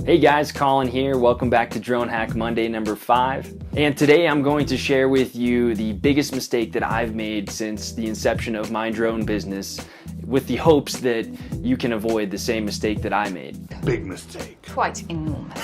Hey guys, Colin here. Welcome back to Drone Hack Monday number 5. And today I'm going to share with you the biggest mistake that I've made since the inception of my drone business, with the hopes that you can avoid the same mistake that I made. Big mistake. Quite enormous.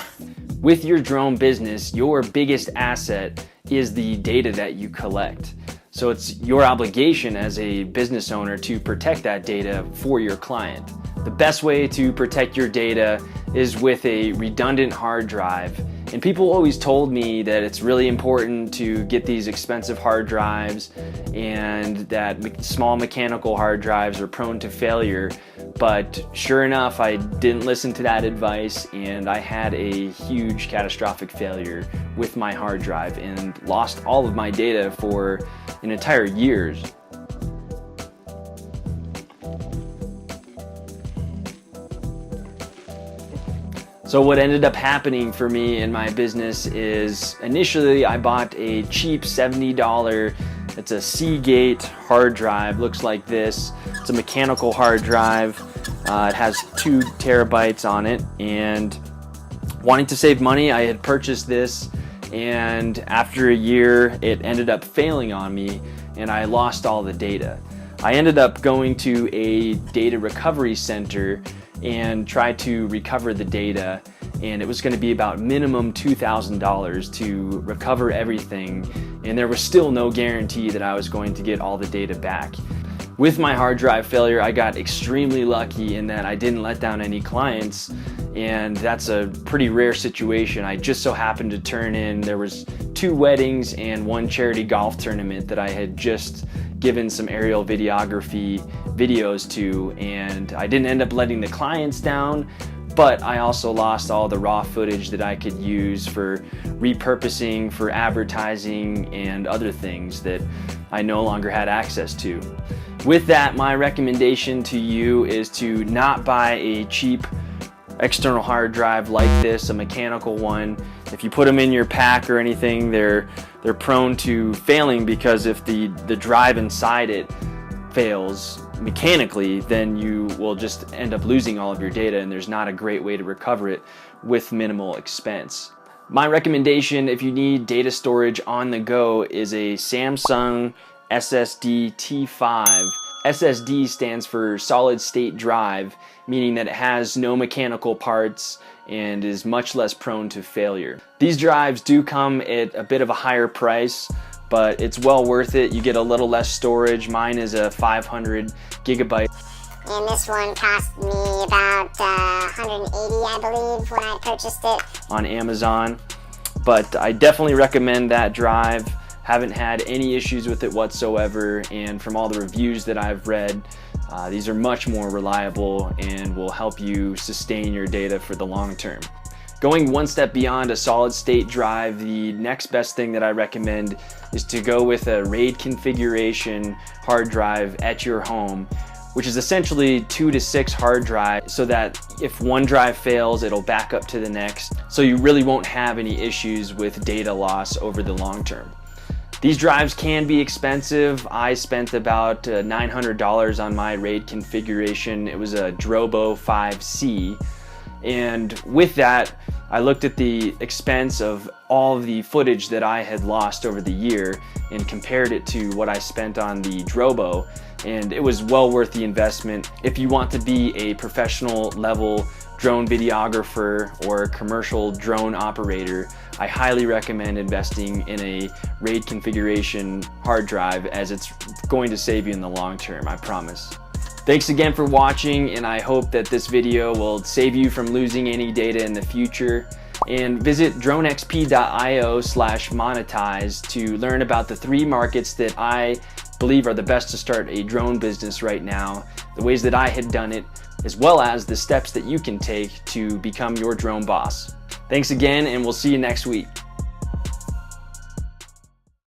With your drone business, your biggest asset is the data that you collect. So it's your obligation as a business owner to protect that data for your client. The best way to protect your data is with a redundant hard drive. And people always told me that it's really important to get these expensive hard drives and that small mechanical hard drives are prone to failure. But sure enough, I didn't listen to that advice and I had a huge catastrophic failure with my hard drive and lost all of my data for an entire year. So what ended up happening for me in my business is initially I bought a cheap $70, it's a Seagate hard drive, looks like this. It's a mechanical hard drive. It has 2 terabytes on it, and wanting to save money, I had purchased this, and after a year it ended up failing on me and I lost all the data. I ended up going to a data recovery center and tried to recover the data, and it was going to be about minimum $2,000 to recover everything, and there was still no guarantee that I was going to get all the data back. With my hard drive failure, I got extremely lucky in that I didn't let down any clients, and that's a pretty rare situation. I just so happened to turn in, there was 2 weddings and 1 charity golf tournament that I had just given some aerial videography videos to, and I didn't end up letting the clients down, but I also lost all the raw footage that I could use for repurposing, for advertising, and other things that I no longer had access to. With that, my recommendation to you is to not buy a cheap external hard drive like this, a mechanical one. If you put them in your pack or anything, they're prone to failing, because if the drive inside it fails mechanically, then you will just end up losing all of your data, and there's not a great way to recover it with minimal expense. My recommendation, if you need data storage on the go, is a Samsung SSD T5. SSD stands for solid state drive, meaning that it has no mechanical parts and is much less prone to failure. These drives do come at a bit of a higher price, but it's well worth it. You get a little less storage. Mine is a 500 gigabyte. And this one cost me about $180, I believe, when I purchased it on Amazon. But I definitely recommend that drive. Haven't had any issues with it whatsoever, and from all the reviews that I've read, these are much more reliable and will help you sustain your data for the long term. Going one step beyond a solid state drive, the next best thing that I recommend is to go with a RAID configuration hard drive at your home, which is essentially 2 to 6 hard drives, so that if one drive fails, it'll back up to the next, so you really won't have any issues with data loss over the long term. These drives can be expensive. I spent about $900 on my RAID configuration. It was a Drobo 5C. And with that, I looked at the expense of all of the footage that I had lost over the year and compared it to what I spent on the Drobo, and it was well worth the investment. If you want to be a professional level drone videographer or commercial drone operator, I highly recommend investing in a RAID configuration hard drive, as it's going to save you in the long term, I promise. Thanks again for watching, and I hope that this video will save you from losing any data in the future. And visit dronexp.io/monetize to learn about the 3 markets that I believe are the best to start a drone business right now, the ways that I had done it, as well as the steps that you can take to become your drone boss. Thanks again, and we'll see you next week.